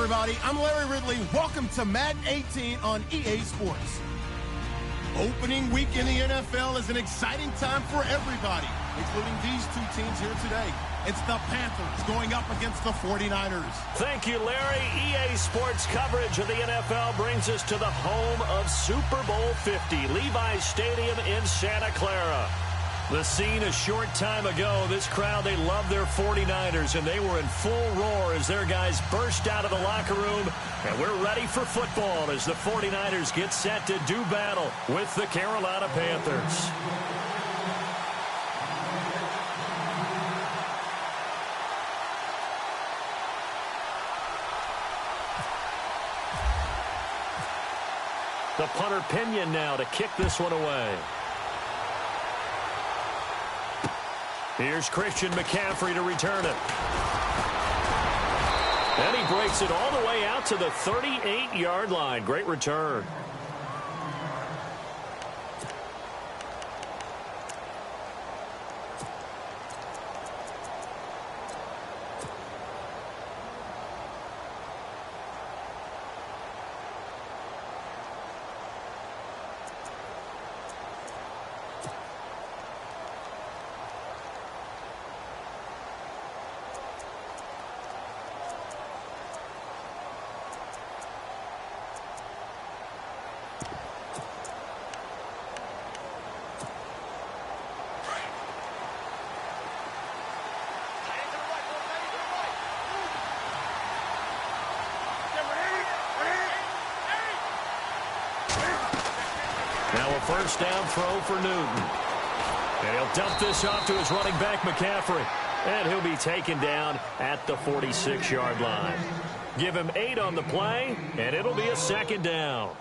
everybody. I'm Larry Ridley. Welcome to Madden 18 on EA Sports. Opening week in the NFL is an exciting time for everybody, including these two teams here today. It's the Panthers going up against the 49ers. Thank you, Larry. EA Sports coverage of the NFL brings us to the home of Super Bowl 50, Levi's Stadium in Santa Clara. The scene a short time ago, this crowd, they love their 49ers, and they were in full roar as their guys burst out of the locker room. And we're ready for football as the 49ers get set to do battle with the Carolina Panthers. The punter Pinion now to kick this one away. Here's Christian McCaffrey to return it. And he breaks it all the way out to the 38-yard line. Great return. Now a first down throw for Newton. And he'll dump this off to his running back, McCaffrey. And he'll be taken down at the 46-yard line. Give him 8 on the play, and it'll be a second down.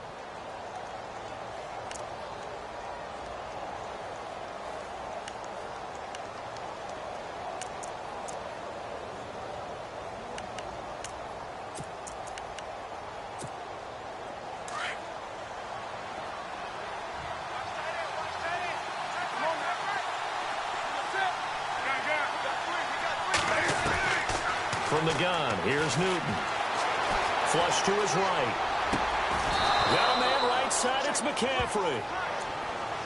From the gun, here's Newton. Flush to his right. Got a man right side, it's McCaffrey.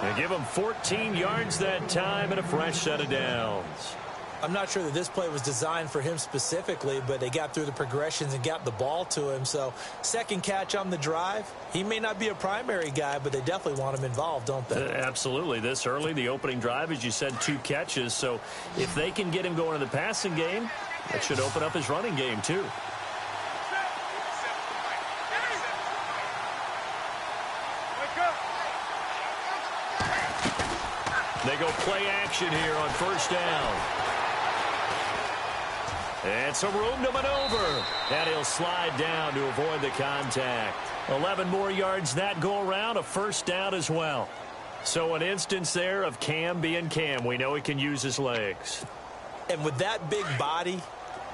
They give him 14 yards that time and a fresh set of downs. I'm not sure that this play was designed for him specifically, but they got through the progressions and got the ball to him. So second catch on the drive. He may not be a primary guy, but they definitely want him involved, don't they? Absolutely. This early, the opening drive, as you said, 2 catches. So if they can get him going in the passing game, that should open up his running game, too. They go play action here on first down. And some room to maneuver. And he'll slide down to avoid the contact. 11 more yards that go around, a first down as well. So an instance there of Cam being Cam. We know he can use his legs. And with that big body,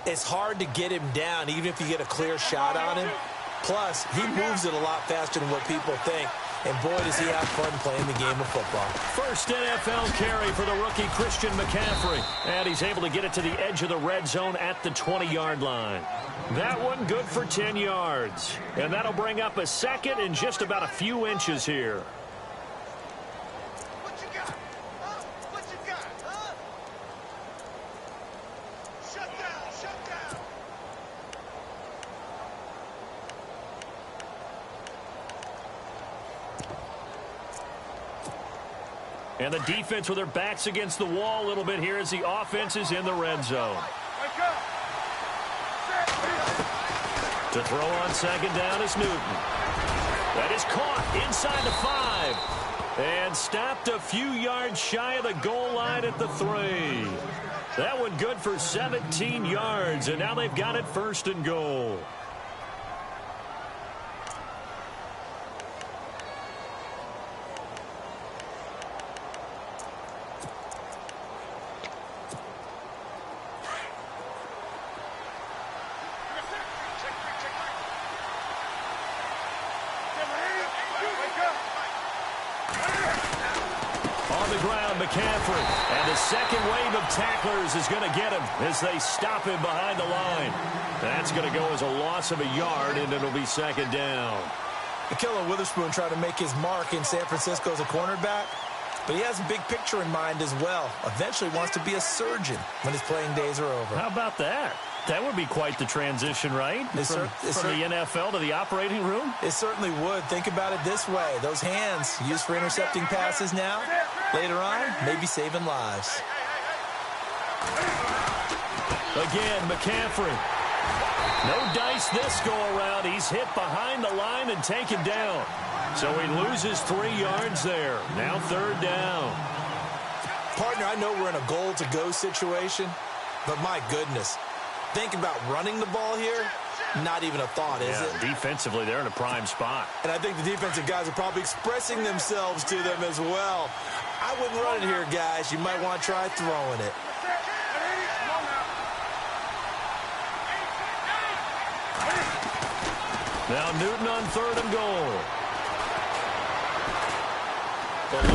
it's hard to get him down, even if you get a clear shot on him. Plus, he moves it a lot faster than what people think. And boy, does he have fun playing the game of football. First NFL carry for the rookie Christian McCaffrey. And he's able to get it to the edge of the red zone at the 20-yard line. That one good for 10 yards. And that'll bring up a second in just about a few inches here. What you got? Huh? What you got? Huh? Shut down, shut down. And the defense with their backs against the wall a little bit here as the offense is in the red zone. To throw on second down is Newton. That is caught inside the 5. And stopped a few yards shy of the goal line at the 3. That one good for 17 yards. And now they've got it first and goal. ground, McCaffrey. And the second wave of tacklers is going to get him as they stop him behind the line. That's going to go as a loss of a yard, and it'll be second down. Ahkello Witherspoon tried to make his mark in San Francisco as a cornerback, but he has a big picture in mind as well. Eventually wants to be a surgeon when his playing days are over. How about that? That would be quite the transition, right? From the NFL to the operating room? It certainly would. Think about it this way. Those hands used for intercepting passes now, later on, maybe saving lives. Again, McCaffrey. No dice this go-around. He's hit behind the line and taken down. So he loses 3 yards there. Now third down. Partner, I know we're in a goal-to-go situation, but my goodness. Think about running the ball here. Not even a thought, is it? Defensively, they're in a prime spot. And I think the defensive guys are probably expressing themselves to them as well. I wouldn't run it here, guys. You might want to try throwing it. Now Newton on third and goal. And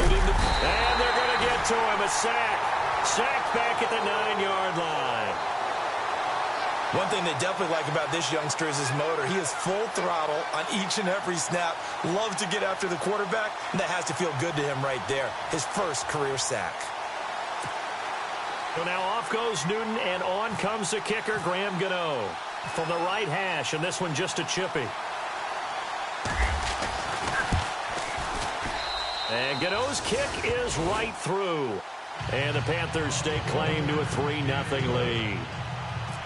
they're going to get to him. A sack. Sacked back at the 9-yard line. One thing they definitely like about this youngster is his motor. He is full throttle on each and every snap. Loves to get after the quarterback, and that has to feel good to him right there. His first career sack. So now off goes Newton, and on comes the kicker, Graham Gano. From the right hash, and this one just a chippy. And Gano's kick is right through. And the Panthers stake claim to a 3-0 lead.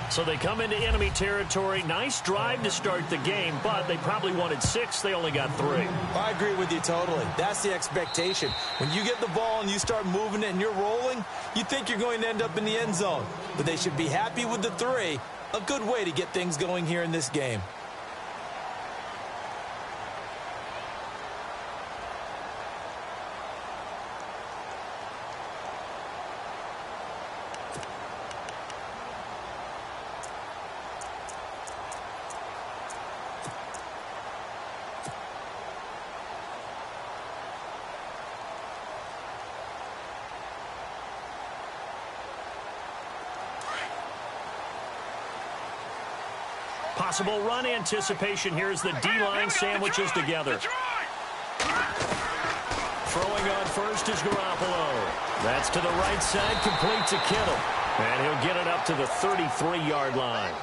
So they come into enemy territory. Nice drive to start the game, but they probably wanted 6. They only got 3. I agree with you totally. That's the expectation. When you get the ball and you start moving it and you're rolling, you think you're going to end up in the end zone. But they should be happy with the 3. A good way to get things going here in this game. Possible run anticipation here as the D-line sandwiches together. Throwing on first is Garoppolo. That's to the right side, complete to Kittle. And he'll get it up to the 33-yard line.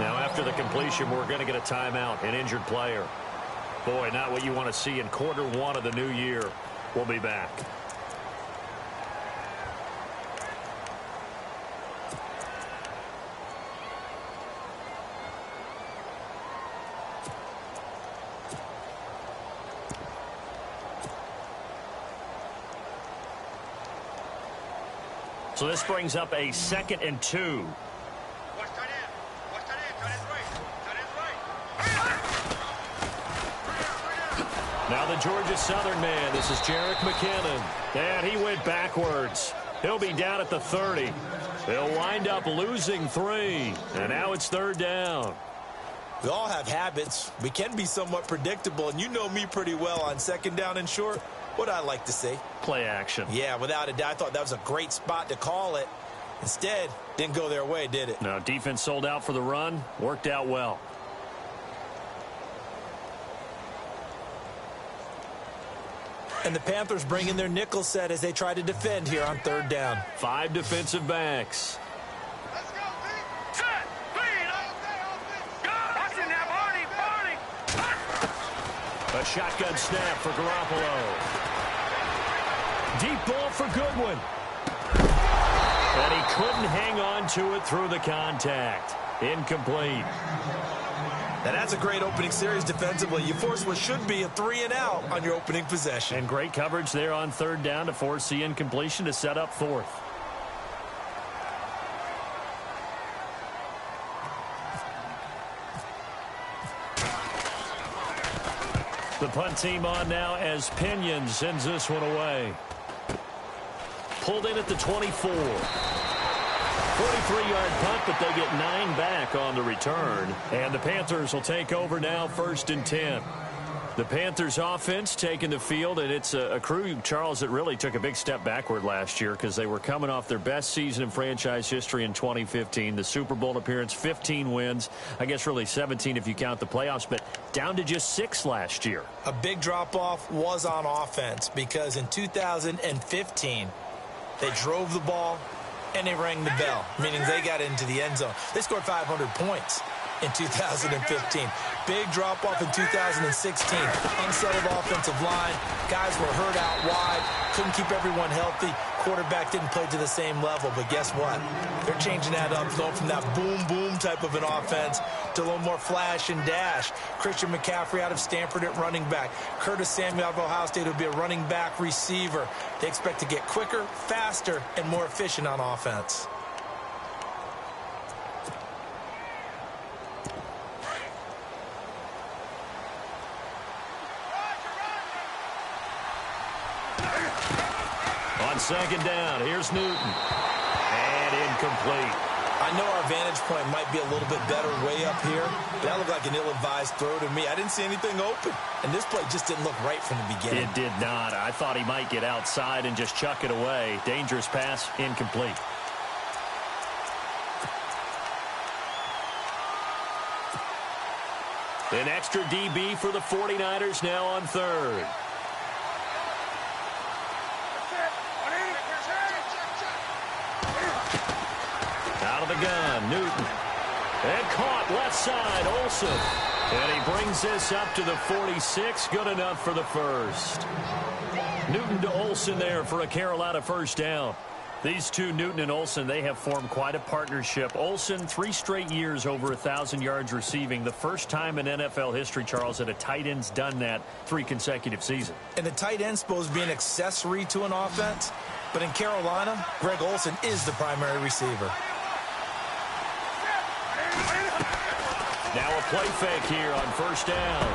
Now after the completion, we're going to get a timeout, an injured player. Boy, not what you want to see in quarter 1 of the new year. We'll be back. So this brings up a 2nd and 2. Now the Georgia Southern man. This is Jerick McKinnon. And he went backwards. He'll be down at the 30. They'll wind up losing 3. And now it's third down. We all have habits. We can be somewhat predictable. And you know me pretty well on 2nd down and short. What I like to see. Play action. Yeah, without a doubt. I thought that was a great spot to call it. Instead, didn't go their way, did it? No, defense sold out for the run. Worked out well. And the Panthers bring in their nickel set as they try to defend here on 3rd down. 5 defensive backs. Let's go, Pete. Set. Clean. Watch it now, Barney. A shotgun snap for Garoppolo. Deep ball for Goodwin. And he couldn't hang on to it through the contact. Incomplete. Now that's a great opening series defensively. You force what should be a 3-and-out on your opening possession. And great coverage there on 3rd down to force the incompletion to set up 4th. The punt team on now as Pinion sends this one away. Pulled in at the 24. 43-yard punt, but they get 9 back on the return. And the Panthers will take over now 1st and 10. The Panthers offense taking the field, and it's a crew, Charles, that really took a big step backward last year because they were coming off their best season in franchise history in 2015. The Super Bowl appearance, 15 wins. I guess really 17 if you count the playoffs, but down to just 6 last year. A big drop-off was on offense because in 2015, they drove the ball and they rang the bell, meaning they got into the end zone. They scored 500 points in 2015. Big drop-off in 2016. Unsettled offensive line. Guys were hurt out wide. Couldn't keep everyone healthy. Quarterback didn't play to the same level. But guess what? They're changing that up, going from that boom-boom type of an offense to a little more flash and dash. Christian McCaffrey out of Stanford at running back. Curtis Samuel out of Ohio State will be a running back receiver. They expect to get quicker, faster, and more efficient on offense. On second down, here's Newton. And incomplete. I know our vantage point might be a little bit better way up here, but that looked like an ill-advised throw to me. I didn't see anything open, and this play just didn't look right from the beginning. It did not. I thought he might get outside and just chuck it away. Dangerous pass, incomplete. An extra DB for the 49ers now on third. Out of the gun, Newton. And caught left side, Olsen. And he brings this up to the 46. Good enough for the first. Newton to Olsen there for a Carolina first down. These two, Newton and Olsen, they have formed quite a partnership. Olsen, 3 straight years over 1,000 yards receiving. The first time in NFL history, Charles, that a tight end's done that 3 consecutive seasons. And the tight end's supposed to be an accessory to an offense. But in Carolina, Greg Olsen is the primary receiver. Now a play fake here on first down.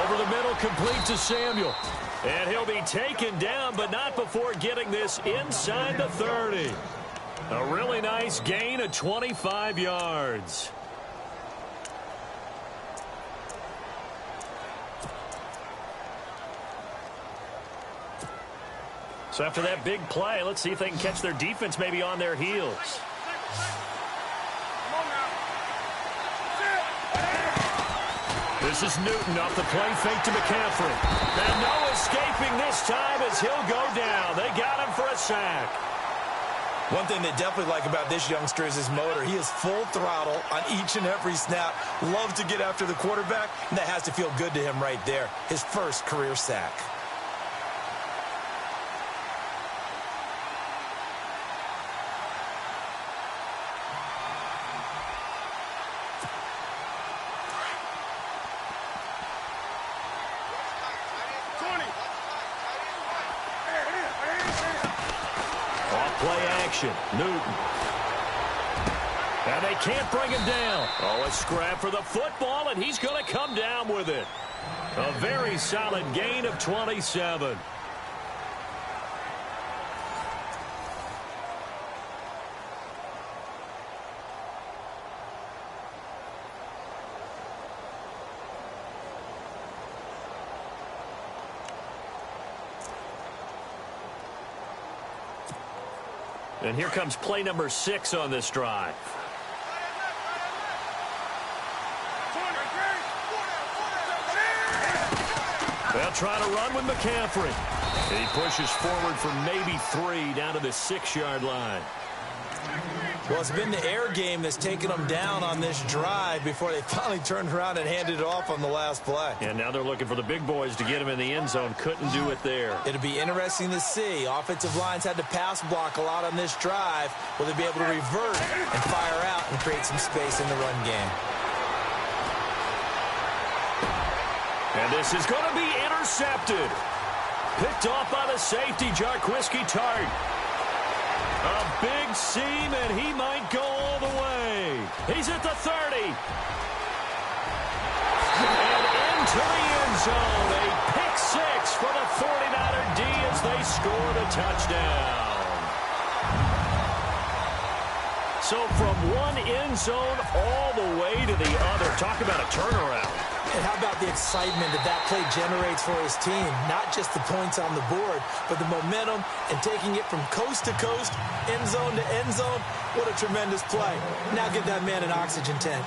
Over the middle, complete to Samuel. And he'll be taken down, but not before getting this inside the 30. A really nice gain of 25 yards. So after that big play, let's see if they can catch their defense maybe on their heels. This is Newton off the play fake to McCaffrey. And no escaping this time as he'll go down. They got him for a sack. One thing they definitely like about this youngster is his motor. He is full throttle on each and every snap. Loves to get after the quarterback, and that has to feel good to him right there. His first career sack. Newton. And they can't bring him down. Oh, a scrap for the football, and he's going to come down with it. A very solid gain of 27. And here comes play number 6 on this drive. They'll try to run with McCaffrey. He pushes forward for maybe 3 down to the 6-yard line. Well, it's been the air game that's taken them down on this drive before they finally turned around and handed it off on the last play. And now they're looking for the big boys to get him in the end zone. Couldn't do it there. It'll be interesting to see. Offensive lines had to pass block a lot on this drive. Will they be able to revert and fire out and create some space in the run game? And this is going to be intercepted. Picked off by the safety, Jarquiski Tart. A big seam, and he might go all the way. He's at the 30. And into the end zone. A pick 6 for the 49er D as they scored a touchdown. So from one end zone all the way to the other. Talk about a turnaround. And how about the excitement that play generates for his team? Not just the points on the board, but the momentum and taking it from coast to coast, end zone to end zone. What a tremendous play. Now give that man an oxygen tank.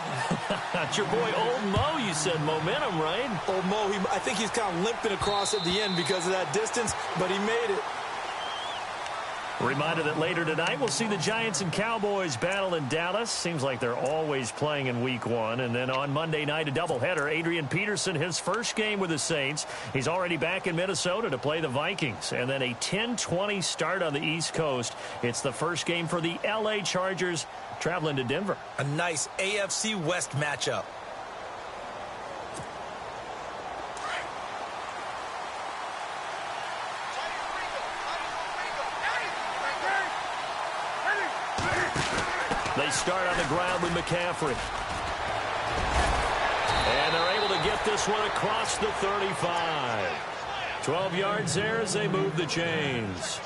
That's your boy Old Mo, you said. Momentum, right? Old Mo, I think he's kind of limping across at the end because of that distance, but he made it. Reminder that later tonight we'll see the Giants and Cowboys battle in Dallas. Seems like they're always playing in week 1. And then on Monday night, a doubleheader. Adrian Peterson, his first game with the Saints. He's already back in Minnesota to play the Vikings. And then a 10:20 start on the East Coast. It's the first game for the L.A. Chargers traveling to Denver. A nice AFC West matchup. They start on the ground with McCaffrey. And they're able to get this one across the 35. 12 yards there as they move the chains.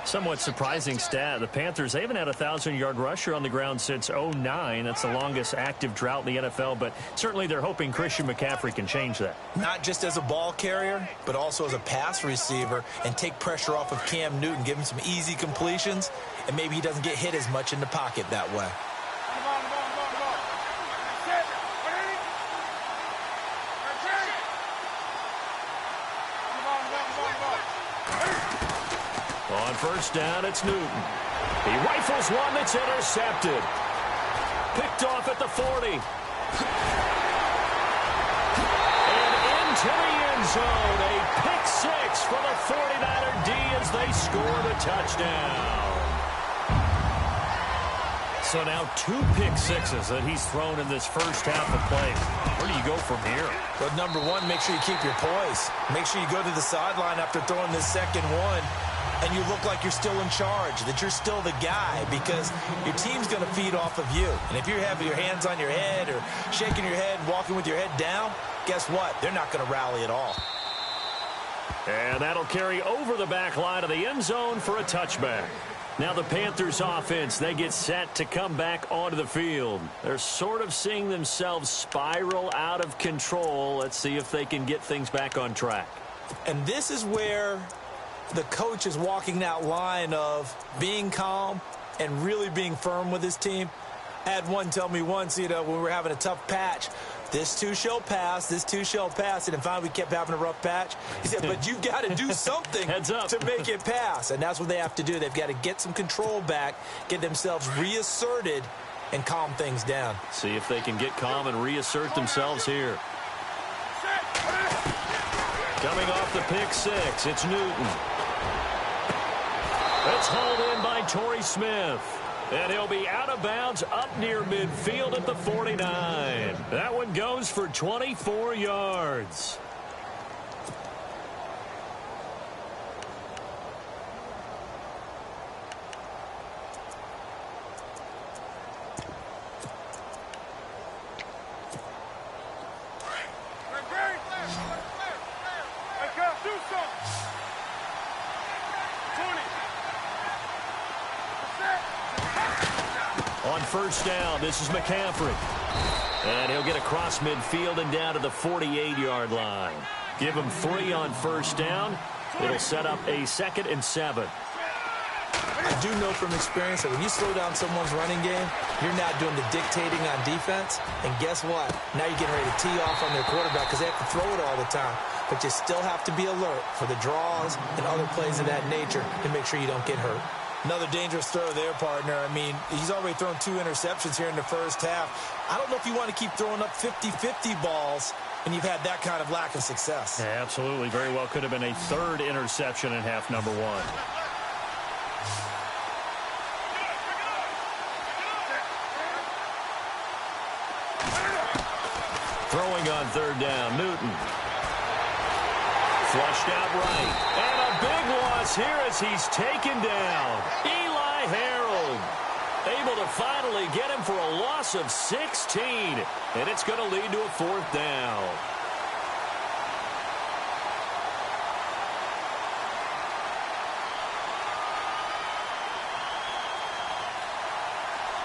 Somewhat surprising stat. The Panthers, they haven't had a 1,000-yard rusher on the ground since 2009. That's the longest active drought in the NFL, but certainly they're hoping Christian McCaffrey can change that. Not just as a ball carrier, but also as a pass receiver and take pressure off of Cam Newton, give him some easy completions, and maybe he doesn't get hit as much in the pocket that way. On first down, it's Newton. He rifles one that's intercepted. Picked off at the 40. And into the end zone. A pick six for the 49er D as they score the touchdown. So now 2 pick sixes that he's thrown in this first half of play. Where do you go from here? Well, number one, make sure you keep your poise. Make sure you go to the sideline after throwing this second one, and you look like you're still in charge, that you're still the guy, because your team's going to feed off of you. And if you're having your hands on your head or shaking your head and walking with your head down, guess what? They're not going to rally at all. And that'll carry over the back line of the end zone for a touchback. Now the Panthers offense, they get set to come back onto the field. They're sort of seeing themselves spiral out of control. Let's see if they can get things back on track. And this is where the coach is walking that line of being calm and really being firm with his team. I had one tell me once, when we were having a tough patch, this too shall pass, this too shall pass. And finally, we kept having a rough patch. He said, but you've got to do something to make it pass. And that's what they have to do. They've got to get some control back, get themselves reasserted, and calm things down. See if they can get calm and reassert themselves here. Coming off the pick six, it's Newton. It's hauled in by Torrey Smith. And he'll be out of bounds up near midfield at the 49. That one goes for 24 yards. On first down, this is McCaffrey. And he'll get across midfield and down to the 48-yard line. Give him 3 on first down. It'll set up a 2nd and 7. I do know from experience that when you slow down someone's running game, you're not doing the dictating on defense. And guess what? Now you're getting ready to tee off on their quarterback because they have to throw it all the time. But you still have to be alert for the draws and other plays of that nature to make sure you don't get hurt. Another dangerous throw there, partner. I mean, he's already thrown 2 interceptions here in the first half. I don't know if you want to keep throwing up 50-50 balls when you've had that kind of lack of success. Yeah, absolutely. Very well could have been a 3rd interception in half number 1. Throwing on 3rd down, Newton. Flushed out right. And a big loss here as he's taken down. Eli Harold able to finally get him for a loss of 16. And it's going to lead to a 4th down.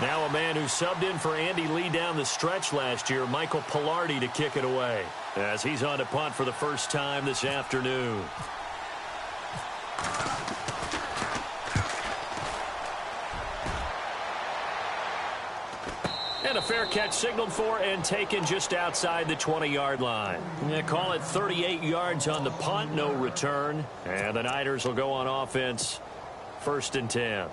Now a man who subbed in for Andy Lee down the stretch last year, Michael Pilardi, to kick it away, as he's on to punt for the first time this afternoon. And a fair catch signaled for and taken just outside the 20-yard line. Yeah, call it 38 yards on the punt, no return. And the Niners will go on offense, 1st and 10.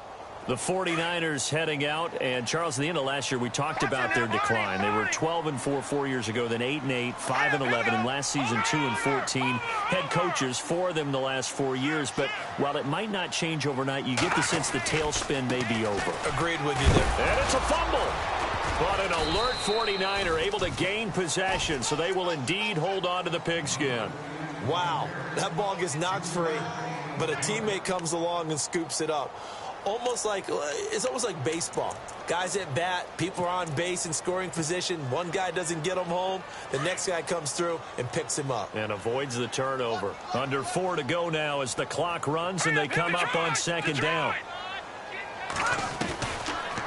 The 49ers heading out, and Charles, at the end of last year, we talked about their decline. They were 12-4 4 years ago, then 8-8, 5-11, and last season 2-14. Head coaches, 4 of them the last 4 years, but while it might not change overnight, you get the sense the tailspin may be over. Agreed with you there. And it's a fumble. But an alert 49er able to gain possession, so they will indeed hold on to the pigskin. Wow, that ball gets knocked free, but a teammate comes along and scoops it up. It's almost like baseball. Guys at bat, people are on base in scoring position. One guy doesn't get him home. The next guy comes through and picks him up. And avoids the turnover. Under 4 to go now as the clock runs and they come up on 2nd down.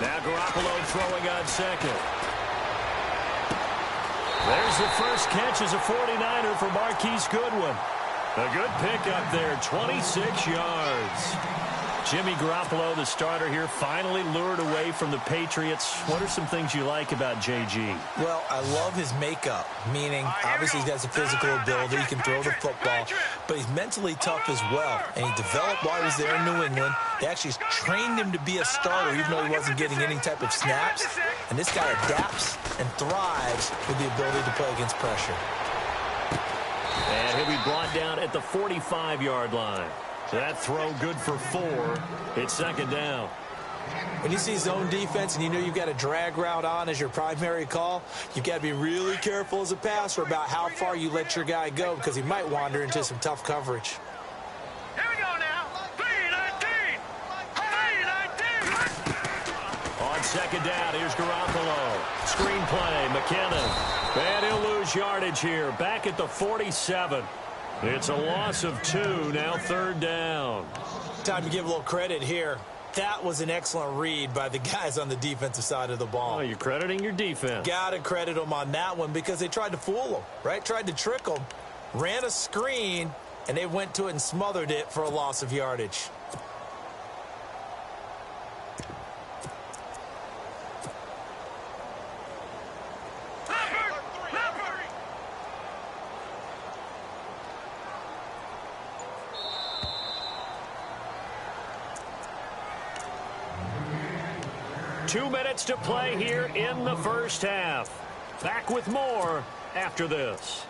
Now Garoppolo throwing on 2nd. There's the first catch as a 49er for Marquise Goodwin. A good pickup there, 26 yards. Jimmy Garoppolo, the starter here, finally lured away from the Patriots. What are some things you like about JG? Well, I love his makeup, meaning obviously he has a physical ability, he can throw the football, but he's mentally tough as well. And he developed while he was there in New England. They actually trained him to be a starter even though he wasn't getting any type of snaps. And this guy adapts and thrives with the ability to play against pressure. And he'll be brought down at the 45-yard line. That throw good for 4. It's 2nd down. When you see zone defense and you know you've got a drag route on as your primary call, you've got to be really careful as a passer about how far you let your guy go because he might wander into some tough coverage. Here we go now. 3-19. 3-19. On 2nd down, here's Garoppolo. Screen play, McKinnon. And he'll lose yardage here. Back at the 47. It's a loss of 2, now 3rd down. Time to give a little credit here. That was an excellent read by the guys on the defensive side of the ball. Oh, you're crediting your defense. Got to credit them on that one because they tried to fool them, right? Tried to trick them, ran a screen, and they went to it and smothered it for a loss of yardage. Two minutes to play here in the first half. Back with more after this.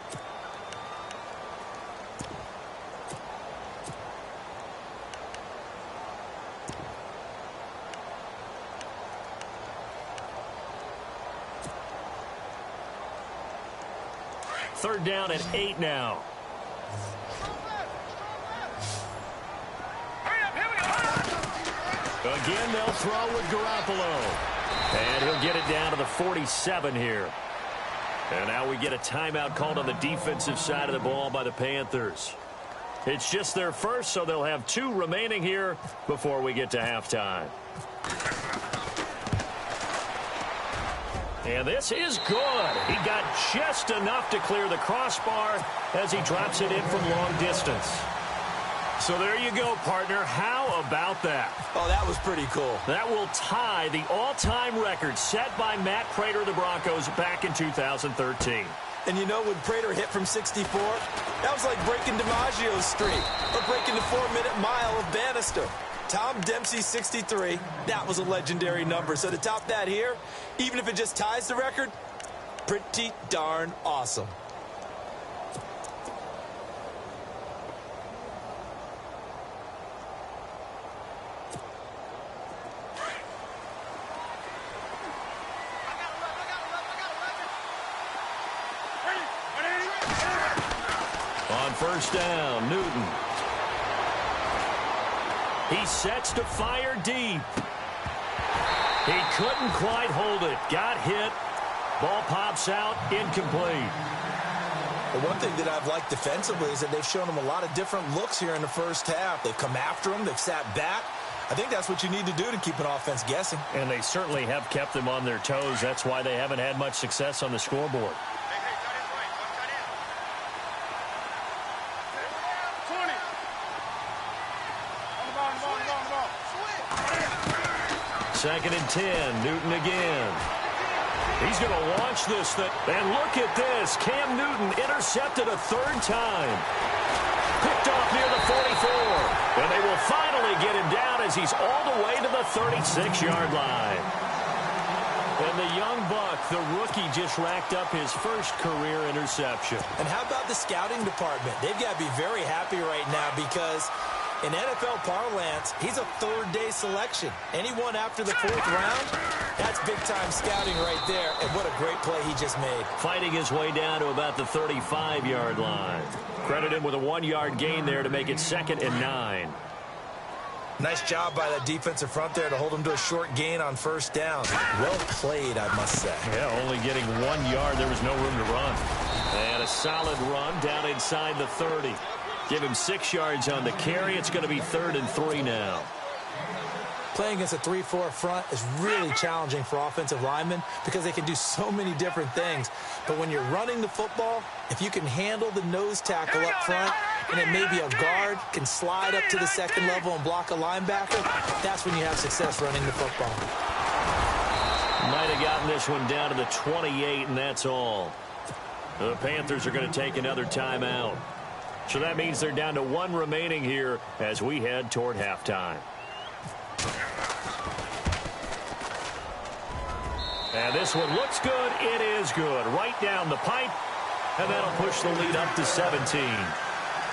Third down and 8 now. Again, they'll throw with Garoppolo. And he'll get it down to the 47 here. And now we get a timeout called on the defensive side of the ball by the Panthers. It's just their first, so they'll have 2 remaining here before we get to halftime. And this is good. He got just enough to clear the crossbar as he drops it in from long distance. So there you go, partner. How about that? Oh, that was pretty cool. That will tie the all-time record set by Matt Prater of the Broncos back in 2013. And you know, when Prater hit from 64, that was like breaking DiMaggio's streak or breaking the 4-minute mile of Bannister. Tom Dempsey, 63, that was a legendary number. So to top that here, even if it just ties the record, pretty darn awesome. On first down, Newton. He sets to fire deep. He couldn't quite hold it. Got hit. Ball pops out, incomplete. The one thing that I've liked defensively is that they've shown him a lot of different looks here in the first half. They've come after him. They've sat back. I think that's what you need to do to keep an offense guessing. And they certainly have kept them on their toes. That's why they haven't had much success on the scoreboard. Second and 10, Newton again. He's going to launch this thing. And look at this. Cam Newton intercepted a third time. Picked off near the 44. And they will finally get him down as he's all the way to the 36-yard line. And the young buck, the rookie, just racked up his first career interception. And how about the scouting department? They've got to be very happy right now because in NFL parlance, he's a third-day selection. Anyone after the fourth round, that's big-time scouting right there. And what a great play he just made. Fighting his way down to about the 35-yard line. Credit him with a 1-yard gain there to make it 2nd and 9. Nice job by that defensive front there to hold him to a short gain on first down. Well played, I must say. Yeah, only getting 1 yard. There was no room to run. And a solid run down inside the 30. Give him 6 yards on the carry. It's going to be 3rd and 3 now. Playing against a 3-4 front is really challenging for offensive linemen because they can do so many different things. But when you're running the football, if you can handle the nose tackle up front, and it may be a guard, can slide up to the second level and block a linebacker, that's when you have success running the football. Might have gotten this one down to the 28, and that's all. The Panthers are going to take another timeout. So that means they're down to 1 remaining here as we head toward halftime. And this one looks good. It is good. Right down the pipe. And that'll push the lead up to 17.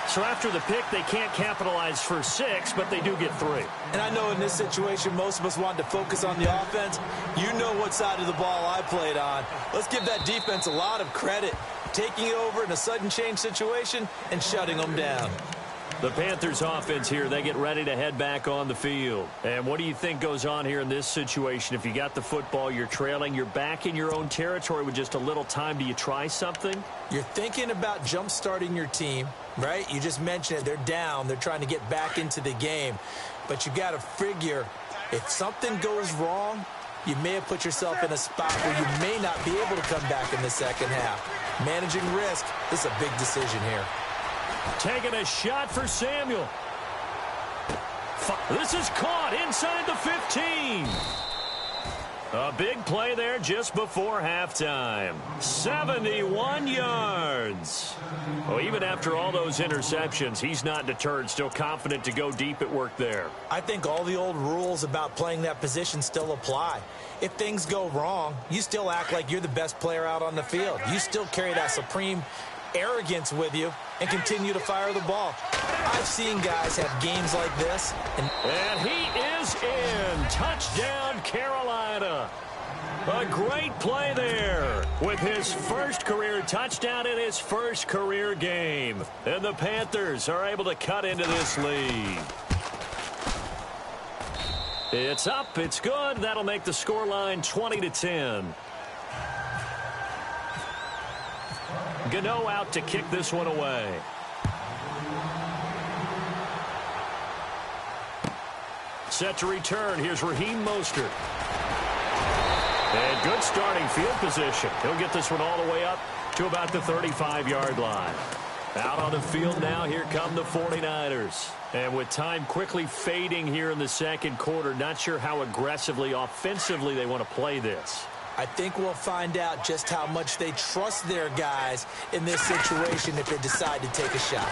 So after the pick, they can't capitalize for 6, but they do get 3. And I know in this situation, most of us wanted to focus on the offense. You know what side of the ball I played on. Let's give that defense a lot of credit. Taking it over in a sudden change situation and shutting them down. The Panthers offense here, they get ready to head back on the field. And what do you think goes on here in this situation? If you got the football, you're trailing, you're back in your own territory with just a little time. Do you try something? You're thinking about jump-starting your team, right? You just mentioned it. They're down. They're trying to get back into the game. But you got to figure if something goes wrong, you may have put yourself in a spot where you may not be able to come back in the second half. Managing risk, this is a big decision here. Taking a shot for Samuel. This is caught inside the 15. A big play there just before halftime. 71 yards. Well, even after all those interceptions, he's not deterred, still confident to go deep at work there. I think all the old rules about playing that position still apply. If things go wrong, you still act like you're the best player out on the field. You still carry that supreme arrogance with you and continue to fire the ball. I've seen guys have games like this. And he is in. Touchdown, Carolina. A great play there with his first career touchdown in his first career game. And the Panthers are able to cut into this lead. It's up. It's good. That'll make the scoreline 20-10. Gano out to kick this one away. Set to return. Here's Raheem Mostert. And good starting field position. He'll get this one all the way up to about the 35-yard line. Out on the field now, here come the 49ers. And with time quickly fading here in the second quarter, not sure how aggressively, offensively they want to play this. I think we'll find out just how much they trust their guys in this situation if they decide to take a shot.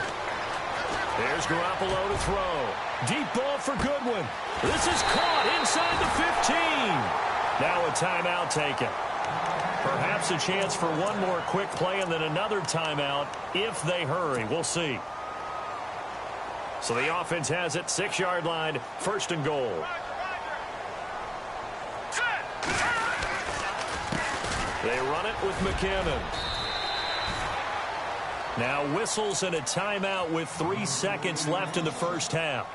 There's Garoppolo to throw. Deep ball for Goodwin. This is caught inside the 15. Now a timeout taken. Perhaps a chance for one more quick play and then another timeout if they hurry. We'll see. So the offense has it, 6-yard line, 1st and goal. They run it with McKinnon. Now whistles and a timeout with 3 seconds left in the first half.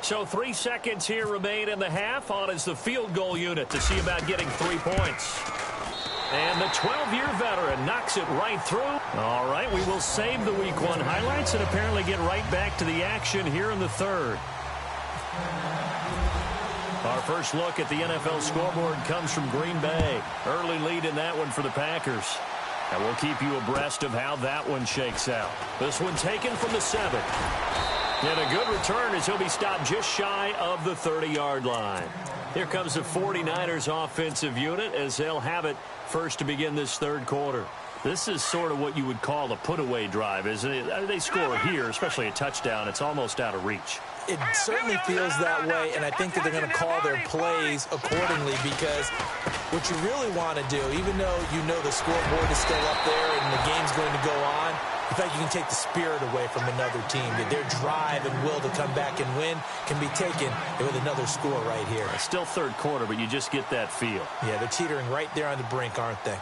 So 3 seconds here remain in the half. On is the field goal unit to see about getting 3 points. And the 12-year veteran knocks it right through. All right, we will save the Week 1 highlights and apparently get right back to the action here in the third. Our first look at the NFL scoreboard comes from Green Bay. Early lead in that one for the Packers. And we'll keep you abreast of how that one shakes out. This one taken from the 7. And a good return as he'll be stopped just shy of the 30-yard line. Here comes the 49ers offensive unit as they'll have it first to begin this third quarter. This is sort of what you would call a put-away drive, isn't it? They score here, especially a touchdown. It's almost out of reach. It certainly feels that way, and I think that they're going to call their plays accordingly because what you really want to do, even though you know the scoreboard is still up there and the game's going to go on, in fact, you can take the spirit away from another team. That their drive and will to come back and win can be taken with another score right here. It's still third quarter, but you just get that feel. Yeah, they're teetering right there on the brink, aren't they?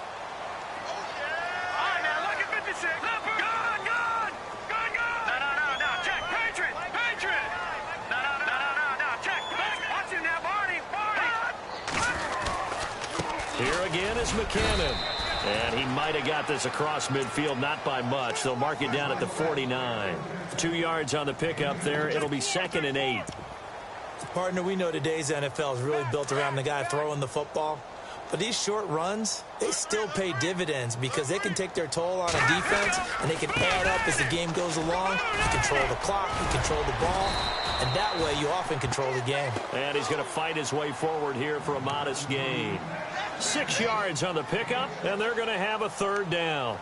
Here again is McKinnon. And he might have got this across midfield, not by much. They'll mark it down at the 49. 2 yards on the pickup there. It'll be 2nd and 8. Partner, we know today's NFL is really built around the guy throwing the football. But these short runs, they still pay dividends because they can take their toll on a defense and they can add up as the game goes along. You control the clock, you control the ball, and that way you often control the game. And he's going to fight his way forward here for a modest gain. 6 yards on the pickup, and they're going to have a third down.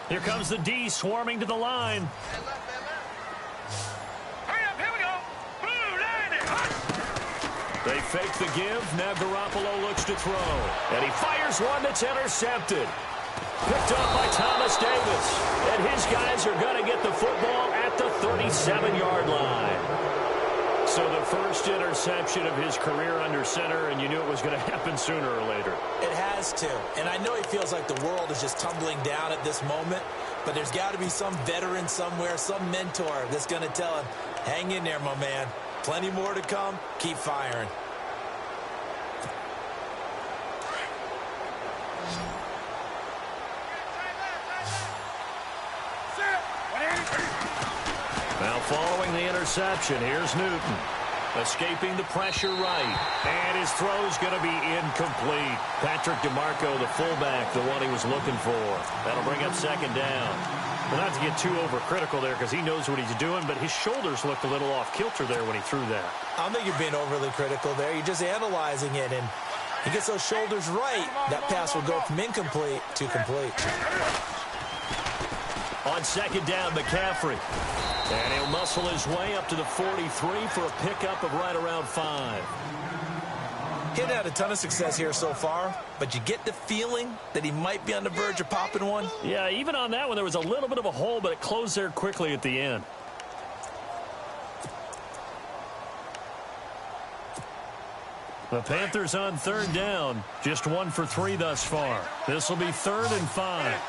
Here comes the D swarming to the line. Hurry up, here we go. Boom, landed. They fake the give. Now Garoppolo looks to throw. And he fires one that's intercepted. Picked up by Thomas Davis. And his guys are going to get the football at the 37-yard line. So the first interception of his career under center, and you knew it was going to happen sooner or later. It has to. And I know he feels like the world is just tumbling down at this moment, but there's got to be some veteran somewhere, some mentor that's going to tell him, hang in there, my man. Plenty more to come. Keep firing. Now following the interception, here's Newton. Escaping the pressure right. And his throw's going to be incomplete. Patrick DeMarco, the fullback, the one he was looking for. That'll bring up 2nd down. Well, not to get too overcritical there because he knows what he's doing, but his shoulders looked a little off kilter there when he threw that. I don't think you're being overly critical there. You're just analyzing it, and he gets those shoulders right. That pass will go from incomplete to complete. On 2nd down, McCaffrey. And he'll muscle his way up to the 43 for a pickup of right around 5. He hadn't had a ton of success here so far, but you get the feeling that he might be on the verge of popping one. Yeah, even on that one, there was a little bit of a hole, but it closed there quickly at the end. The Panthers on 3rd down. Just 1 for 3 thus far. This will be 3rd and 5.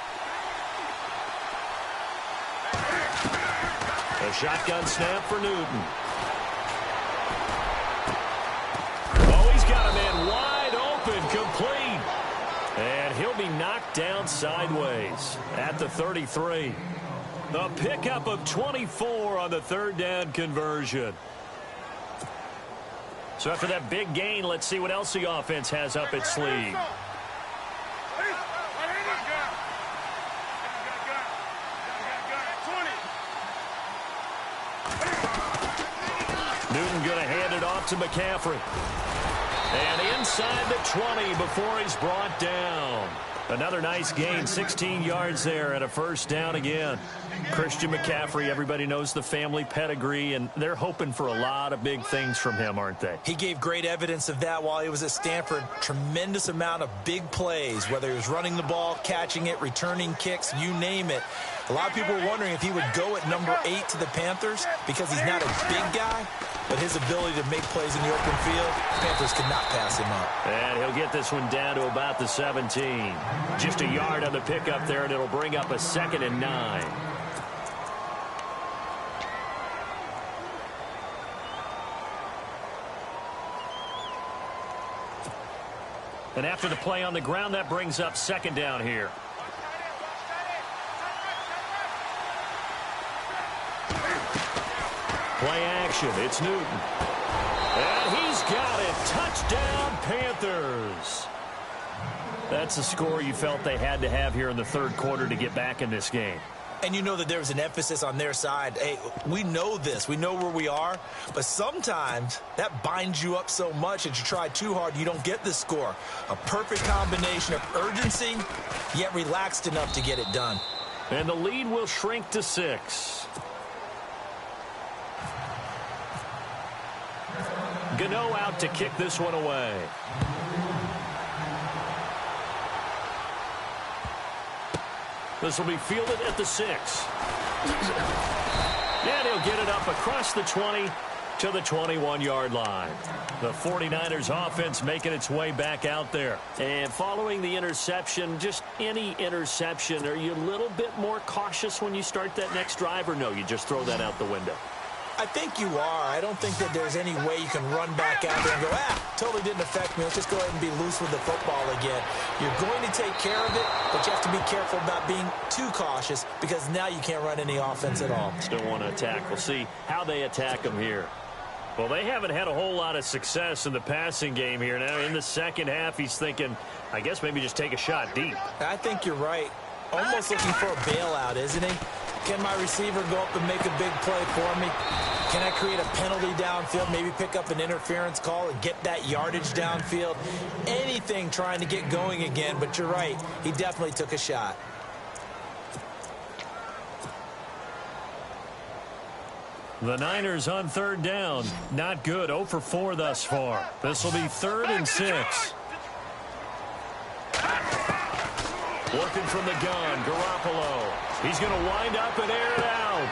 A shotgun snap for Newton. Oh, he's got a man wide open, complete. And he'll be knocked down sideways at the 33. The pickup of 24 on the 3rd down conversion. So after that big gain, let's see what else the offense has up its sleeve. Newton going to hand it off to McCaffrey. And inside the 20 before he's brought down. Another nice gain, 16 yards there and a 1st down again. Christian McCaffrey, everybody knows the family pedigree, and they're hoping for a lot of big things from him, aren't they? He gave great evidence of that while he was at Stanford. Tremendous amount of big plays, whether he was running the ball, catching it, returning kicks, you name it. A lot of people were wondering if he would go at number 8 to the Panthers because he's not a big guy, but his ability to make plays in the open field, Panthers could not pass him up. And he'll get this one down to about the 17. Just a yard on the pickup there, and it'll bring up a 2nd and 9. And after the play on the ground, that brings up 2nd down here. Play action. It's Newton. And he's got it. Touchdown, Panthers. That's the score you felt they had to have here in the third quarter to get back in this game. And you know that there's an emphasis on their side. Hey, we know this. We know where we are. But sometimes that binds you up so much that you try too hard, you don't get the score. A perfect combination of urgency, yet relaxed enough to get it done. And the lead will shrink to 6. Gano out to kick this one away. This will be fielded at the 6. And he'll get it up across the 20 to the 21-yard line. The 49ers offense making its way back out there. And following the interception, just any interception, are you a little bit more cautious when you start that next drive, or no, you just throw that out the window? I think you are. I don't think that there's any way you can run back out there and go, totally didn't affect me. Let's just go ahead and be loose with the football again. You're going to take care of it, but you have to be careful about being too cautious because now you can't run any offense at all. Still want to attack. We'll see how they attack them here. Well, they haven't had a whole lot of success in the passing game here. Now, in the second half, he's thinking, I guess maybe just take a shot deep. I think you're right. Almost looking for a bailout, isn't he? Can my receiver go up and make a big play for me? Can I create a penalty downfield, maybe pick up an interference call and get that yardage downfield? Anything trying to get going again, but you're right. He definitely took a shot. The Niners on third down. Not good. 0 for 4 thus far. This will be 3rd and 6. Working from the gun, Garoppolo. He's going to wind up and air it out.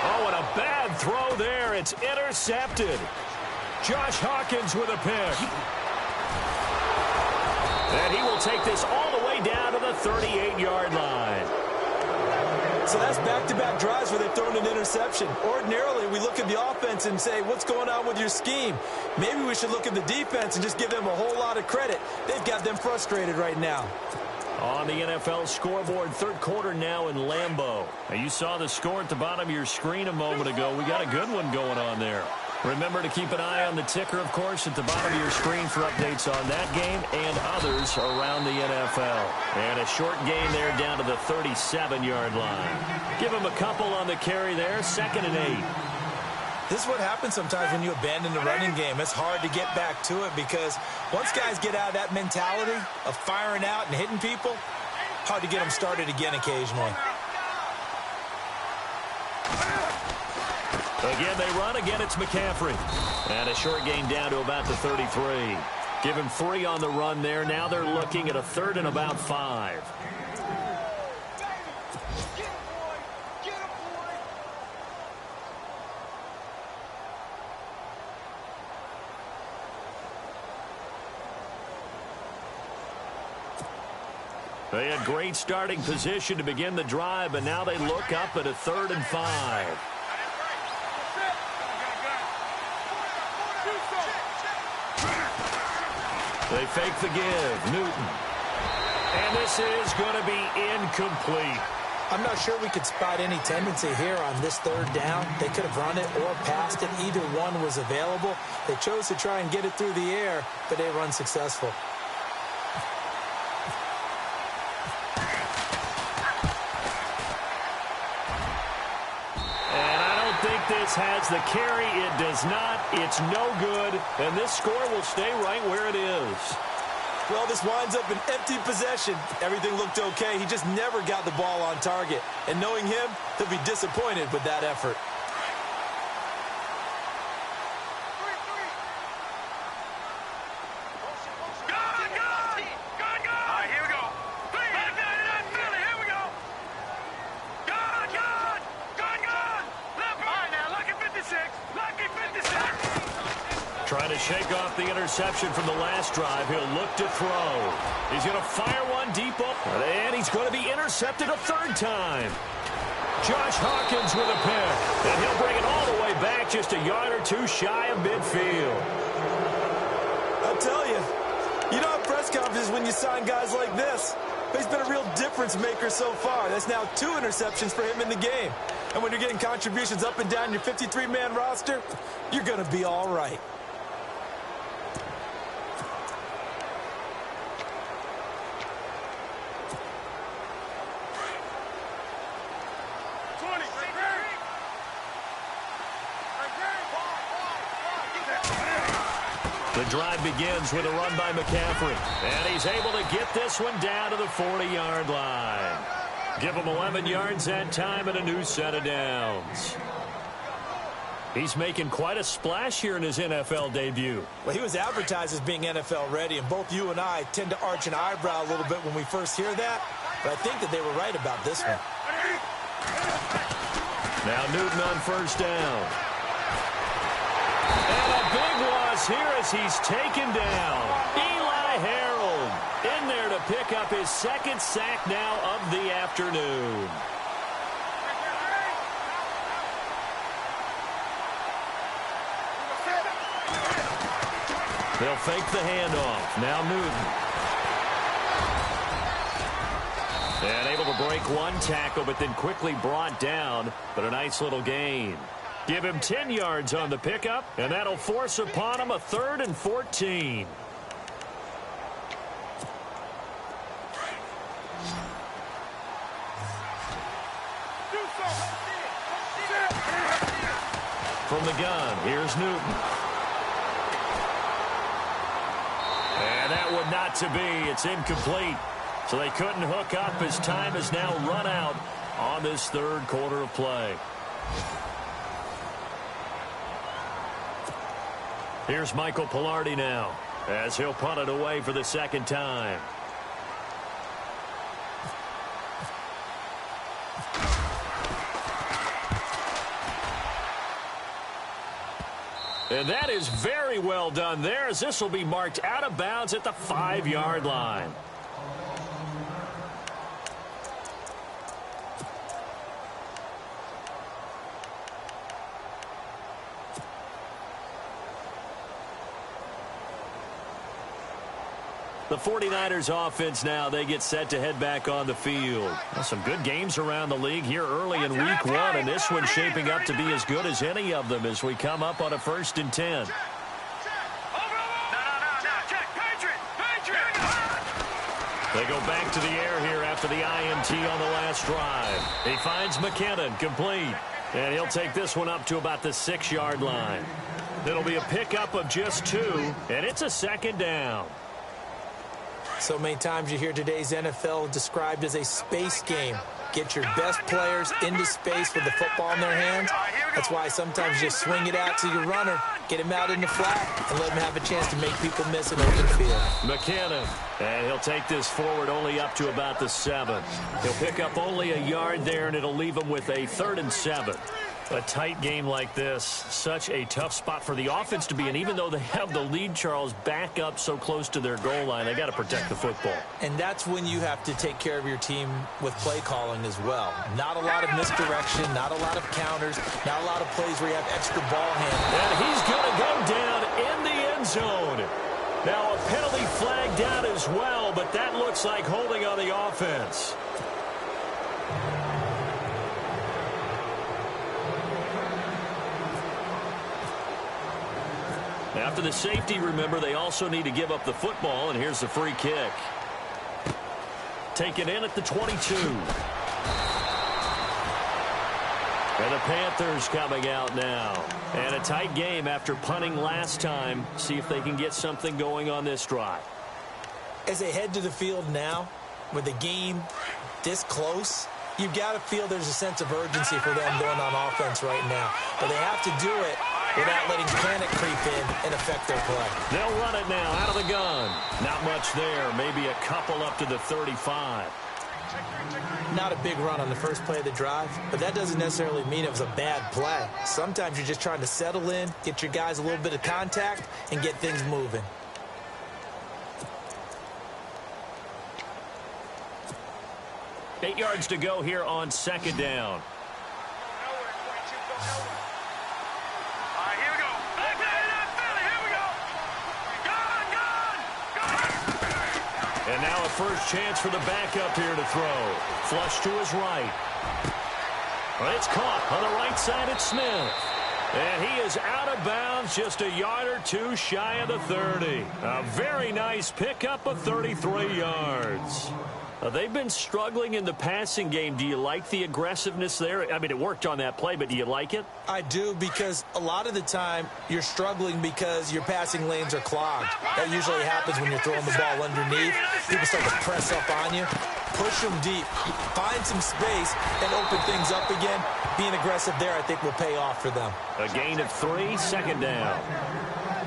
Oh, and a bad throw there. It's intercepted. Josh Hawkins with a pick. And he will take this all the way down to the 38-yard line. So that's back-to-back drives where they've thrown an interception. Ordinarily, we look at the offense and say, what's going on with your scheme? Maybe we should look at the defense and just give them a whole lot of credit. They've got them frustrated right now. On the NFL scoreboard, third quarter now in Lambeau. Now, you saw the score at the bottom of your screen a moment ago. We got a good one going on there. Remember to keep an eye on the ticker, of course, at the bottom of your screen for updates on that game and others around the NFL. And a short gain there down to the 37-yard line. Give him a couple on the carry there, 2nd and 8. This is what happens sometimes when you abandon the running game. It's hard to get back to it because once guys get out of that mentality of firing out and hitting people, hard to get them started again occasionally. Again, they run. Again, it's McCaffrey. And a short gain down to about the 33. Give him 3 on the run there. Now they're looking at a 3rd and about 5. They had great starting position to begin the drive, but now they look up at a 3rd and 5. They fake the give. Newton. And this is going to be incomplete. I'm not sure we could spot any tendency here on this 3rd down. They could have run it or passed it. Either one was available. They chose to try and get it through the air, but they run successful. This has the carry. It does not. It's no good. And this score will stay right where it is. Well, this winds up an empty possession. Everything looked okay. He just never got the ball on target. And knowing him, he'll be disappointed with that effort. Lucky 56. shake off the interception from the last drive. He'll look to throw. He's going to fire one deep up, and he's going to be intercepted a third time. Josh Hawkins with a pick, and he'll bring it all the way back just a yard or two shy of midfield. I'll tell you, you don't have press conferences when you sign guys like this. But he's been a real difference maker so far. That's now 2 interceptions for him in the game. And when you're getting contributions up and down your 53-man roster, you're going to be all right. The drive begins with a run by McCaffrey. And he's able to get this one down to the 40-yard line. Give him 11 yards that time and a new set of downs. He's making quite a splash here in his NFL debut. Well, he was advertised as being NFL ready, and both you and I tend to arch an eyebrow a little bit when we first hear that. But I think that they were right about this one. Now Newton on first down. And a big loss here as he's taken down. Eli Harold in there to pick up his second sack now of the afternoon. They'll fake the handoff. Now Newton. And able to break one tackle, but then quickly brought down. But a nice little gain. Give him 10 yards on the pickup, and that'll force upon him a 3rd and 14. From the gun, here's Newton. And that would not to be. It's incomplete. So they couldn't hook up as time has now run out on this third quarter of play. Here's Michael Pilardi now as he'll punt it away for the second time. And that is very well done there, as this will be marked out of bounds at the 5-yard line. The 49ers offense now, they get set to head back on the field. Well, some good games around the league here early in week 1, and this one's shaping up to be as good as any of them as we come up on a 1st and 10. They go back to the air here after the INT on the last drive. He finds McKinnon complete, and he'll take this one up to about the 6-yard line. It'll be a pickup of just 2, and it's a 2nd down. So many times you hear today's NFL described as a space game. Get your best players into space with the football in their hands. That's why sometimes you just swing it out to your runner, get him out in the flat, and let him have a chance to make people miss an open field. McKinnon, and he'll take this forward only up to about the 7. He'll pick up only a yard there, and it'll leave him with a 3rd and 7. A tight game like this, such a tough spot for the offense to be in. Even though they have the lead, Charles, back up so close to their goal line, they got to protect the football. And that's when you have to take care of your team with play calling as well. Not a lot of misdirection, not a lot of counters, not a lot of plays where you have extra ball handling. And he's going to go down in the end zone. Now a penalty flag down as well, but that looks like holding on the offense. After the safety, remember, they also need to give up the football, and here's the free kick. Taken in at the 22. And the Panthers coming out now. And a tight game after punting last time. See if they can get something going on this drive. As they head to the field now, with the game this close, you've got to feel there's a sense of urgency for them going on offense right now. But they have to do it without letting panic creep in and affect their play. They'll run it now out of the gun. Not much there. Maybe a couple up to the 35. Not a big run on the first play of the drive, but that doesn't necessarily mean it was a bad play. Sometimes you're just trying to settle in, get your guys a little bit of contact, and get things moving. Eight yards to go here on second down. And now a first chance for the backup here to throw. Flush to his right. It's caught on the right side at Smith. And he is out of bounds, just a yard or two shy of the 30. A very nice pickup of 33 yards. They've been struggling in the passing game. Do you like the aggressiveness there? I mean, it worked on that play, but do you like it? I do, because a lot of the time you're struggling because your passing lanes are clogged. That usually happens when you're throwing the ball underneath. People start to press up on you. Push them deep. Find some space and open things up again. Being aggressive there, I think, will pay off for them. A gain of 3, second down.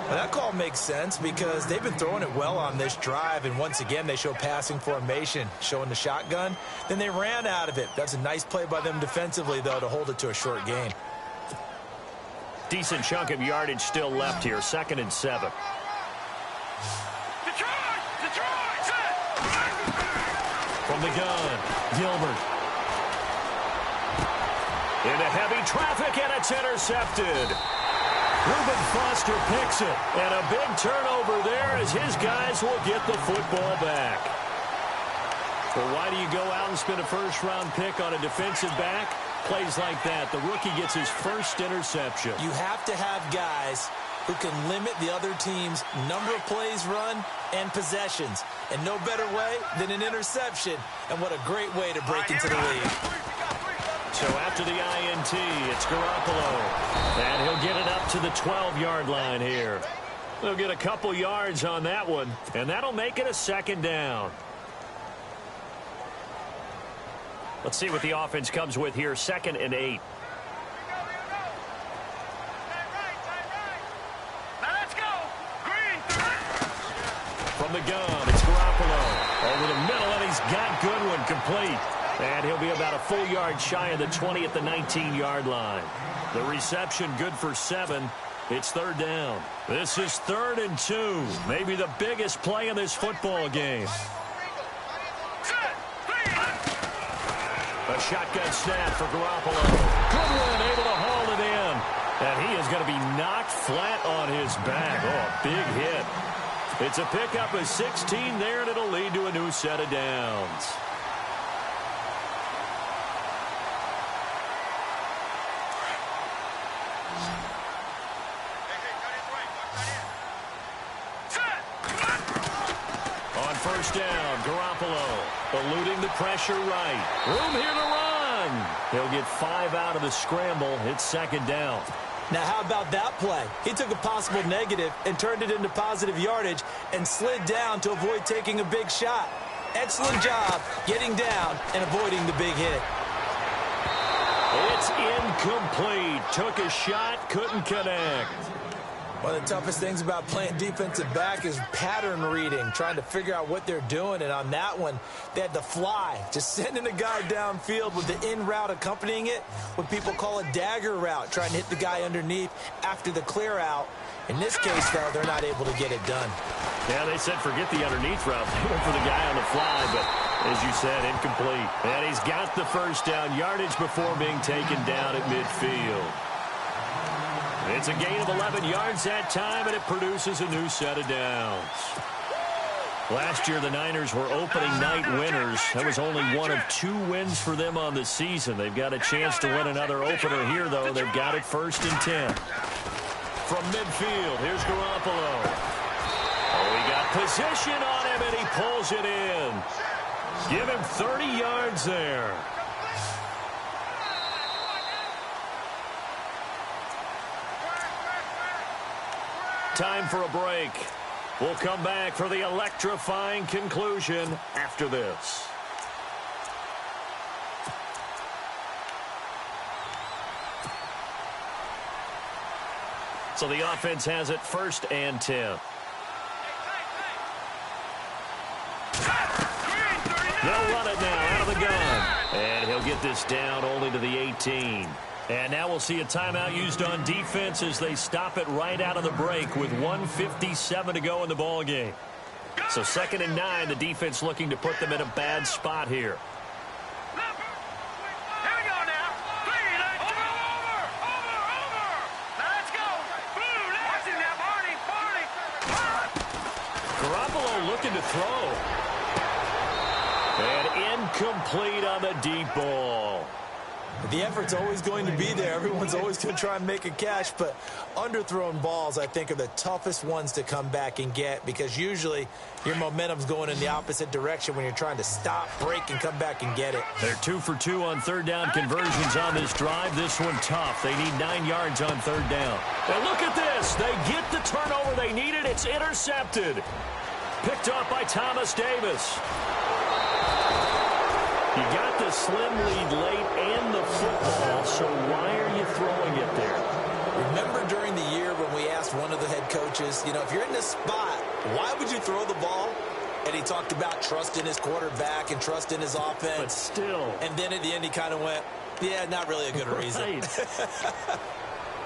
Well, that call makes sense because they've been throwing it well on this drive, and once again they show passing formation, showing the shotgun. Then they ran out of it. That's a nice play by them defensively, though, to hold it to a short gain. Decent chunk of yardage still left here, 2nd and 7. From the gun, Gilbert. Into heavy traffic, and it's intercepted. Reuben Foster picks it, and a big turnover there as his guys will get the football back. Well, why do you go out and spend a first-round pick on a defensive back? Plays like that. The rookie gets his first interception. You have to have guys who can limit the other team's number of plays run and possessions. And no better way than an interception. And what a great way to break into the league. So after the INT, it's Garoppolo. And he'll get it up to the 12-yard line here. They'll get a couple yards on that one, and that'll make it a second down. Let's see what the offense comes with here, 2nd and 8. From the gun, it's Garoppolo. Over the middle, and he's got Goodwin complete. And he'll be about a full yard shy of the 20 at the 19-yard line. The reception good for 7. It's 3rd down. This is 3rd and 2. Maybe the biggest play in this football game. A shotgun snap for Garoppolo. Goodwin able to haul it in. And he is going to be knocked flat on his back. Oh, big hit. It's a pickup of 16 there, and it'll lead to a new set of downs. First down, Garoppolo eluding the pressure right. Room here to run. He'll get 5 out of the scramble. It's 2nd down. Now, how about that play? He took a possible negative and turned it into positive yardage and slid down to avoid taking a big shot. Excellent job getting down and avoiding the big hit. It's incomplete. Took a shot, couldn't connect. One of the toughest things about playing defensive back is pattern reading, trying to figure out what they're doing. And on that one, they had to fly, just sending a guy downfield with the in route accompanying it, what people call a dagger route, trying to hit the guy underneath after the clear out. In this case, though, they're not able to get it done. Yeah, they said forget the underneath route. They went for the guy on the fly, but as you said, incomplete. And he's got the first down yardage before being taken down at midfield. It's a gain of 11 yards that time, and it produces a new set of downs. Last year, the Niners were opening night winners. That was only one of 2 wins for them on the season. They've got a chance to win another opener here, though. They've got it 1st and 10. From midfield, here's Garoppolo. Oh, he got position on him, and he pulls it in. Give him 30 yards there. Time for a break. We'll come back for the electrifying conclusion after this. So the offense has it 1st and 10. They'll run it now out of the get this down only to the 18. And now we'll see a timeout used on defense as they stop it right out of the break with 1:57 to go in the ballgame. So 2nd and 9, the defense looking to put them in a bad spot here. Here we go now. Over. Now let's go. Watch him now, Barney. Garoppolo looking to throw. And incomplete on the deep ball. The effort's always going to be there. Everyone's always going to try and make a catch, but underthrown balls, I think, are the toughest ones to come back and get because usually your momentum's going in the opposite direction when you're trying to stop, break, and come back and get it. They're 2 for 2 on 3rd down conversions on this drive. This one tough. They need 9 yards on 3rd down. And look at this. They get the turnover they needed. It's intercepted. Picked off by Thomas Davis. You got the slim lead late and the football, so why are you throwing it there? Remember during the year when we asked one of the head coaches, if you're in this spot, why would you throw the ball? And he talked about trust in his quarterback and trust in his offense. But still. And then at the end he kind of went, yeah, not really a good reason.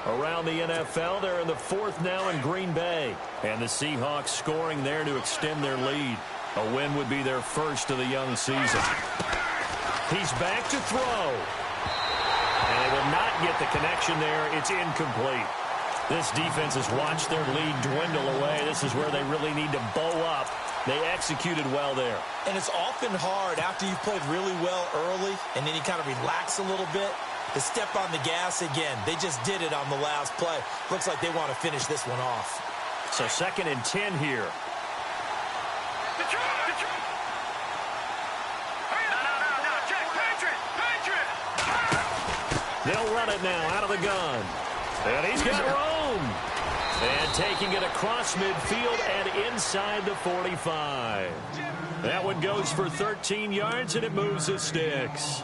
Around the NFL, they're in the 4th now in Green Bay. And the Seahawks scoring there to extend their lead. A win would be their first of the young season. He's back to throw. And they will not get the connection there. It's incomplete. This defense has watched their lead dwindle away. This is where they really need to bow up. They executed well there. And it's often hard after you've played really well early and then you kind of relax a little bit to step on the gas again. They just did it on the last play. Looks like they want to finish this one off. So 2nd and 10 here. They'll run it now out of the gun. And he's got room. And taking it across midfield and inside the 45. That one goes for 13 yards, and it moves the sticks.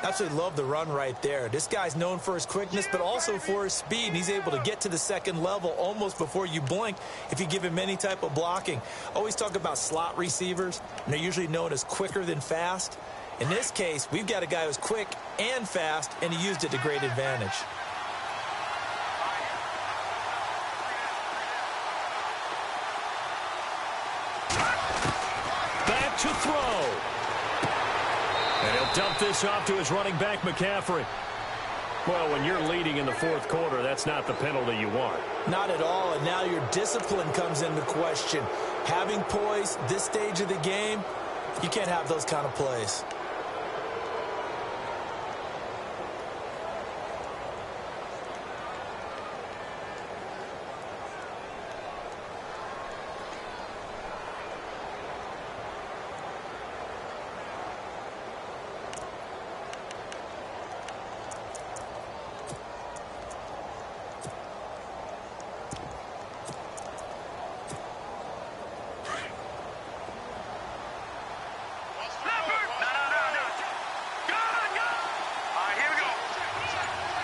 Absolutely love the run right there. This guy's known for his quickness, but also for his speed. And he's able to get to the 2nd level almost before you blink if you give him any type of blocking. Always talk about slot receivers, and they're usually known as quicker than fast. In this case, we've got a guy who's quick and fast, and he used it to great advantage. Back to throw. And he'll dump this off to his running back, McCaffrey. Well, when you're leading in the 4th quarter, that's not the penalty you want. Not at all, and now your discipline comes into question. Having poise this stage of the game, you can't have those kind of plays.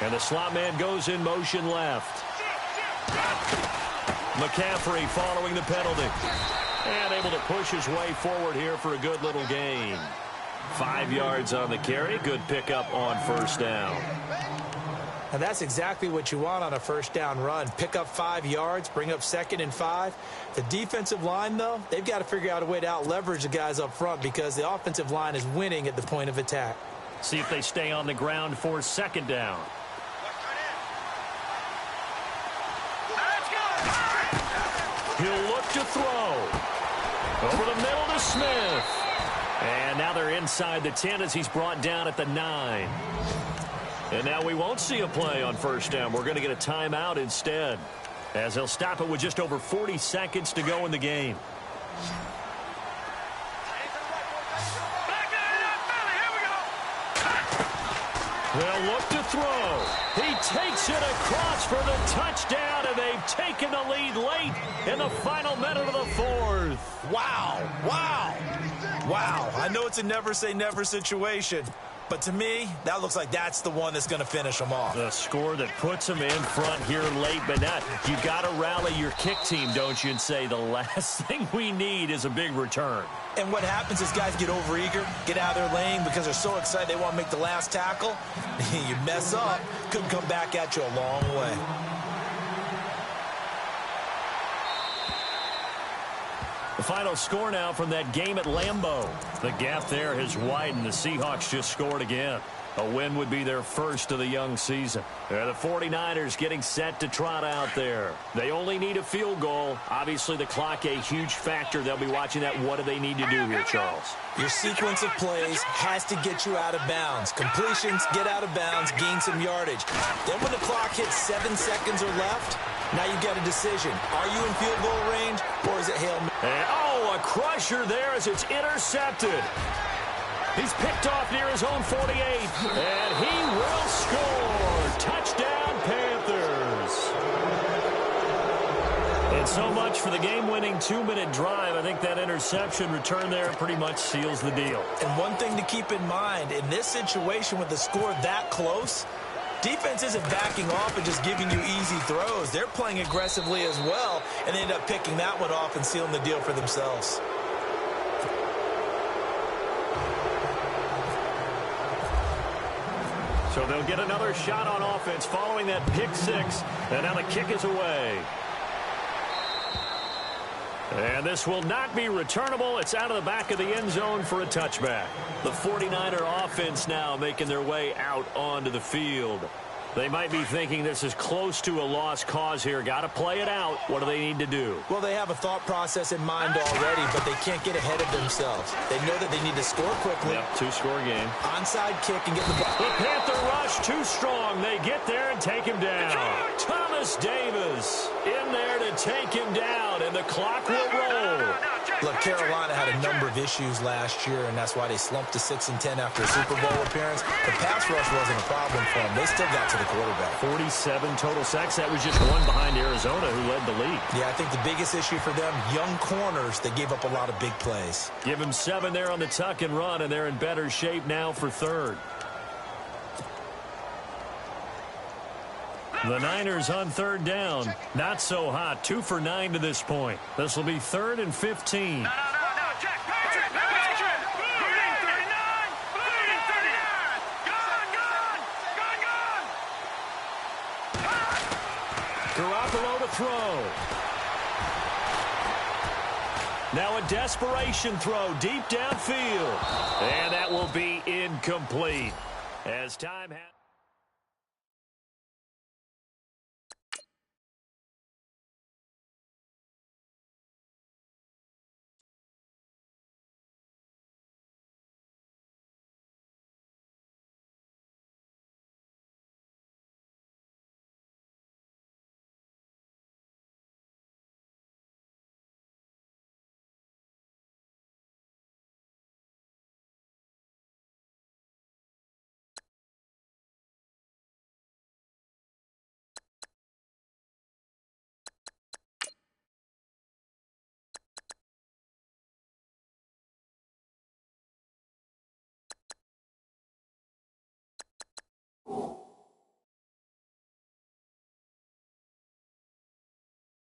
And the slot man goes in motion left. McCaffrey following the penalty. And able to push his way forward here for a good little gain. 5 yards on the carry. Good pickup on 1st down. And that's exactly what you want on a 1st down run. Pick up 5 yards, bring up 2nd and 5. The defensive line, though, they've got to figure out a way to out-leverage the guys up front because the offensive line is winning at the point of attack. See if they stay on the ground for 2nd down. He'll look to throw. Over the middle to Smith. And now they're inside the 10 as he's brought down at the 9. And now we won't see a play on 1st down. We're going to get a timeout instead, as they'll stop it with just over 40 seconds to go in the game. They'll look to throw. He takes it across for the touchdown, and they've taken the lead late in the final minute of the 4th. Wow. Wow, I know it's a never-say-never situation, but to me, that looks like that's the one that's going to finish them off. The score that puts them in front here late, but now you got to rally your kick team, don't you, and say the last thing we need is a big return. And what happens is guys get overeager, get out of their lane because they're so excited they want to make the last tackle. You mess up, could come back at you a long way. The final score now from that game at Lambeau. The gap there has widened. The Seahawks just scored again. A win would be their first of the young season. The 49ers getting set to trot out there. They only need a field goal. Obviously, the clock a huge factor. They'll be watching that. What do they need to do here, Charles? Your sequence of plays has to get you out of bounds. Completions, get out of bounds, gain some yardage. Then when the clock hits 7 seconds or left, now you've got a decision. Are you in field goal range, or is it Hail Mary? And, oh, a crusher there as it's intercepted. He's picked off near his own 48, and he will score. Touchdown, Panthers. And so much for the game-winning 2-minute drive. I think that interception return there pretty much seals the deal. And one thing to keep in mind, in this situation with the score that close, defense isn't backing off and just giving you easy throws. They're playing aggressively as well, and they end up picking that one off and sealing the deal for themselves. So they'll get another shot on offense following that pick six. And now the kick is away. And this will not be returnable. It's out of the back of the end zone for a touchback. The 49er offense now making their way out onto the field. They might be thinking this is close to a lost cause here. Got to play it out. What do they need to do? Well, they have a thought process in mind already, but they can't get ahead of themselves. They know that they need to score quickly. Yep, two-score game. Onside kick and get the ball. The Panther rush too strong. They get there and take him down. Thomas Davis in there to take him down, and the clock will roll. Look, Carolina had a number of issues last year, and that's why they slumped to 6-10 after a Super Bowl appearance. The pass rush wasn't a problem for them. They still got to the quarterback. 47 total sacks. That was just one behind Arizona, who led the league. Yeah, I think the biggest issue for them, young corners, they gave up a lot of big plays. Give them 7 there on the tuck and run, and they're in better shape now for third. The Niners on third down. Not so hot. 2 for 9 to this point. This will be 3rd and 15. No, Jack, Patrick! Bleeding 39! Bleeding 39! Gone! Garoppolo to throw. Now a desperation throw deep downfield. And that will be incomplete. As time has...